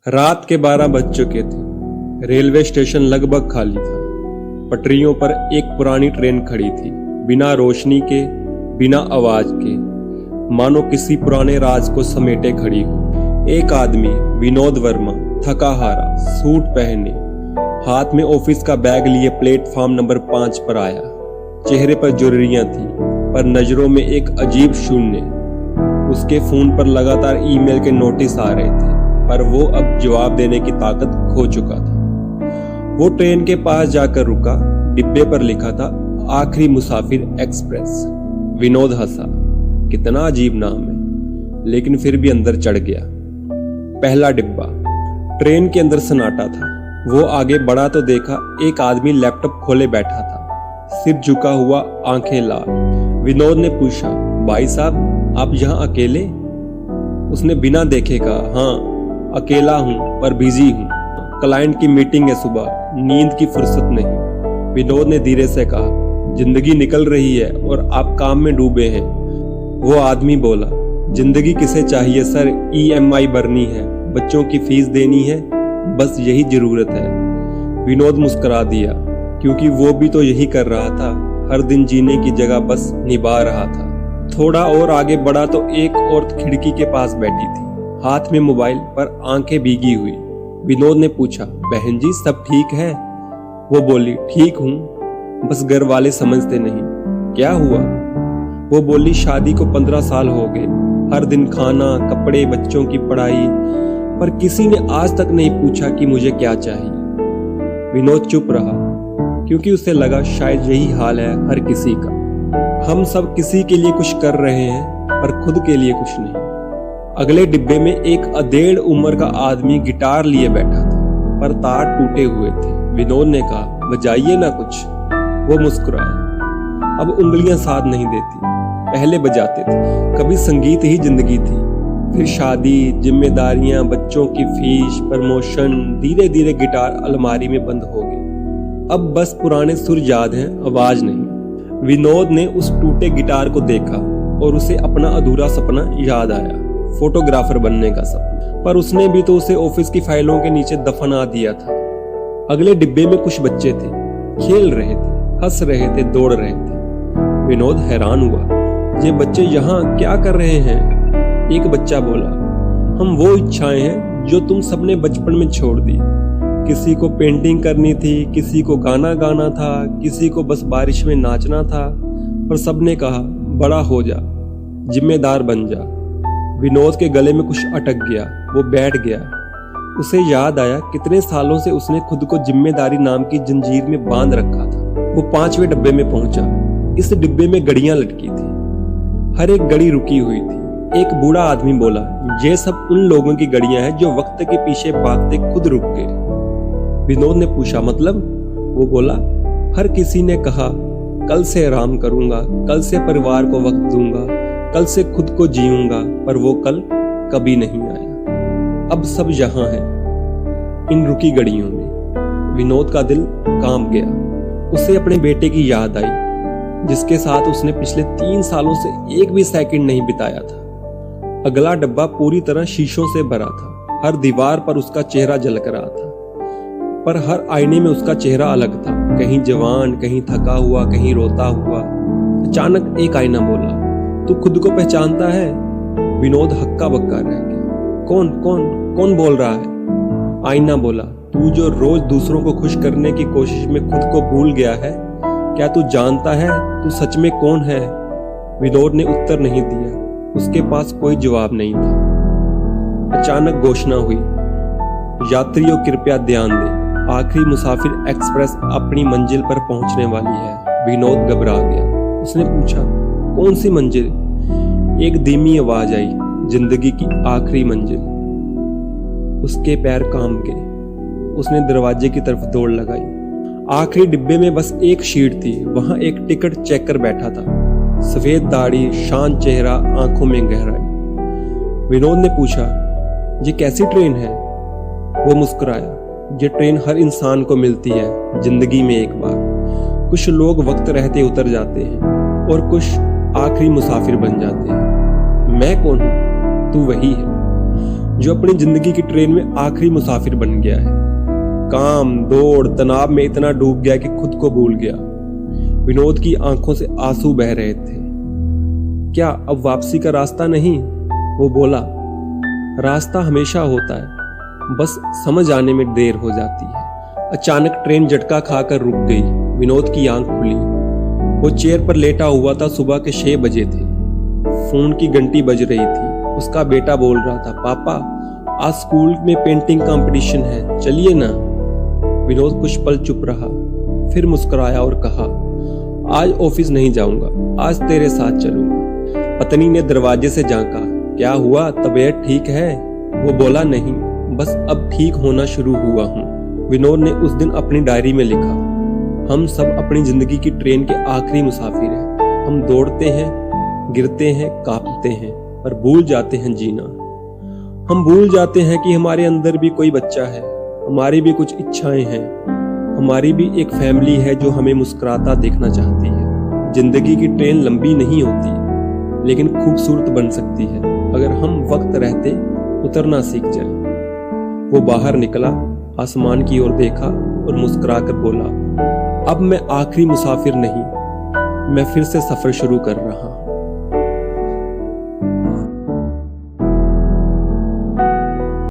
रात के 12 बज चुके थे। रेलवे स्टेशन लगभग खाली था। पटरियों पर एक पुरानी ट्रेन खड़ी थी, बिना रोशनी के, बिना आवाज के, मानो किसी पुराने राज को समेटे खड़ी हो। एक आदमी, विनोद वर्मा, थका हारा, सूट पहने, हाथ में ऑफिस का बैग लिए प्लेटफॉर्म नंबर 5 पर आया। चेहरे पर जुर्रियां थी, पर नजरों में एक अजीब शून्य। उसके फोन पर लगातार ईमेल के नोटिस आ रहे थे, पर वो अब जवाब देने की ताकत खो चुका था। वो ट्रेन के पास जाकर रुका। डिब्बे पर लिखा था आखिरी मुसाफिर एक्सप्रेस। विनोद हंसा। कितना अजीब नाम है, लेकिन फिर भी अंदर चढ़ गया। पहला डिब्बा। ट्रेन के अंदर सन्नाटा था। वो आगे बढ़ा तो देखा एक आदमी लैपटॉप खोले बैठा था, सिर झुका हुआ, आंखें लाल। विनोद ने पूछा, भाई साहब आप यहाँ अकेले? उसने बिना देखे कहा, हाँ अकेला हूँ, पर बिजी हूँ। क्लाइंट की मीटिंग है सुबह, नींद की फुर्सत नहीं। विनोद ने धीरे से कहा, जिंदगी निकल रही है और आप काम में डूबे हैं। वो आदमी बोला, जिंदगी किसे चाहिए सर, EMI भरनी है, बच्चों की फीस देनी है, बस यही जरूरत है। विनोद मुस्कुरा दिया, क्योंकि वो भी तो यही कर रहा था, हर दिन जीने की जगह बस निभा रहा था। थोड़ा और आगे बढ़ा तो एक औरत खिड़की के पास बैठी थी, हाथ में मोबाइल, पर आंखें भीगी हुई। विनोद ने पूछा, बहन जी सब ठीक है? वो बोली, ठीक हूँ, बस घर वाले समझते नहीं। क्या हुआ? वो बोली, शादी को 15 साल हो गए, हर दिन खाना, कपड़े, बच्चों की पढ़ाई, पर किसी ने आज तक नहीं पूछा कि मुझे क्या चाहिए। विनोद चुप रहा, क्योंकि उसे लगा शायद यही हाल है हर किसी का। हम सब किसी के लिए कुछ कर रहे हैं, पर खुद के लिए कुछ नहीं। अगले डिब्बे में एक अधेड़ उम्र का आदमी गिटार लिए बैठा था, पर तार टूटे हुए थे। विनोद ने कहा, बजाइए ना कुछ। वो मुस्कुराया। अब उंगलियां साथ नहीं देती, पहले बजाते थे। कभी संगीत ही जिंदगी थी, फिर शादी, जिम्मेदारियां, बच्चों की फीस, प्रमोशन। धीरे धीरे गिटार अलमारी में बंद हो गए। अब बस पुराने सुर याद हैं, आवाज नहीं। विनोद ने उस टूटे गिटार को देखा और उसे अपना अधूरा सपना याद आया, फोटोग्राफर बनने का सपना। पर उसने भी तो उसे ऑफिस की फाइलों के नीचे दफना दिया था। अगले डिब्बे में कुछ बच्चे थे, खेल रहे थे, हंस रहे थे, दौड़ रहे थे। विनोद हैरान हुआ, ये बच्चे यहाँ क्या कर रहे हैं? एक बच्चा बोला, हम वो इच्छाएं हैं जो तुम सबने बचपन में छोड़ दी। किसी को पेंटिंग करनी थी, किसी को गाना गाना था, किसी को बस बारिश में नाचना था, पर सबने कहा बड़ा हो जा, जिम्मेदार बन जा। विनोद के गले में कुछ अटक गया, वो बैठ गया। उसे याद आया कितने सालों से उसने खुद को जिम्मेदारी नाम की जंजीर में बांध रखा था। वो 5वें डब्बे में पहुंचा। इस डिब्बे में घड़ियां लटकी थी, हर एक घड़ी रुकी हुई थी। एक बूढ़ा आदमी बोला, ये सब उन लोगों की घड़ियां हैं जो वक्त के पीछे भागते खुद रुक गए। विनोद ने पूछा, मतलब? वो बोला, हर किसी ने कहा कल से आराम करूंगा, कल से परिवार को वक्त दूंगा, कल से खुद को जीऊंगा, पर वो कल कभी नहीं आया। अब सब यहाँ है, इन रुकी घड़ियों में। विनोद का दिल कांप गया। उसे अपने बेटे की याद आई, जिसके साथ उसने पिछले 3 सालों से एक भी सेकंड नहीं बिताया था। अगला डब्बा पूरी तरह शीशों से भरा था। हर दीवार पर उसका चेहरा झलक रहा था, पर हर आईने में उसका चेहरा अलग था, कहीं जवान, कहीं थका हुआ, कहीं रोता हुआ। अचानक एक आईना बोला, तू खुद को पहचानता है? विनोद हक्का बक्का रह गया। कौन कौन कौन बोल रहा है? आईना बोला, तू जो रोज दूसरों को खुश करने की कोशिश में खुद को भूल गया है, क्या तू जानता है तू सच में कौन है? विनोद ने उत्तर नहीं दिया, उसके पास कोई जवाब नहीं था। अचानक घोषणा हुई, यात्रियों कृपया ध्यान दें, आखिरी मुसाफिर एक्सप्रेस अपनी मंजिल पर पहुंचने वाली है। विनोद घबरा गया। उसने पूछा, कौन सी मंजिल? एक धीमी आवाज आई, जिंदगी की आखिरी मंजिल। उसके पैर कांप गए। उसने दरवाजे की तरफ दौड़ लगाई। आखिरी डिब्बे में बस एक सीट थी। वहां एक टिकट चेकर बैठा था, सफेद दाढ़ी, शांत चेहरा, आंखों में गहराई। विनोद ने पूछा, ये कैसी ट्रेन है? वो मुस्कुराया, ये ट्रेन हर इंसान को मिलती है जिंदगी में एक बार। कुछ लोग वक्त रहते उतर जाते हैं और कुछ आखिरी मुसाफिर बन जाते हैं। मैं कौन हूं? तू वही है। जो अपनी जिंदगी की ट्रेन में आखिरी मुसाफिर बन गया है। काम, दौड़, तनाव में इतना डूब गया कि खुद को भूल गया। विनोद की आंखों से आंसू बह रहे थे। क्या अब वापसी का रास्ता नहीं? वो बोला, रास्ता हमेशा होता है, बस समझ आने में देर हो जाती है। अचानक ट्रेन झटका खाकर रुक गई। विनोद की आंख खुली। वो चेयर पर लेटा हुआ था। सुबह के 6 बजे थे। फोन की घंटी बज रही थी। उसका बेटा बोल रहा था, पापा आज स्कूल में पेंटिंग कंपटीशन है, चलिए ना। विनोद कुछ पल चुप रहा, फिर मुस्कुराया और कहा, आज ऑफिस नहीं जाऊंगा, आज तेरे साथ चलूंगा। पत्नी ने दरवाजे से झांका, क्या हुआ, तबीयत ठीक है? वो बोला, नहीं, बस अब ठीक होना शुरू हुआ हूँ। विनोद ने उस दिन अपनी डायरी में लिखा, हम सब अपनी जिंदगी की ट्रेन के आखिरी मुसाफिर हैं। हम दौड़ते हैं, गिरते हैं, कांपते हैं, पर भूल जाते हैं जीना। हम भूल जाते हैं कि हमारे अंदर भी कोई बच्चा है, हमारी भी कुछ इच्छाएं हैं, हमारी भी एक फैमिली है जो हमें मुस्कुराता देखना चाहती है। जिंदगी की ट्रेन लंबी नहीं होती, लेकिन खूबसूरत बन सकती है अगर हम वक्त रहते उतरना सीख जाएं। वो बाहर निकला, आसमान की ओर देखा और मुस्कुराकर बोला, अब मैं आखिरी मुसाफिर नहीं, मैं फिर से सफर शुरू कर रहा हूं।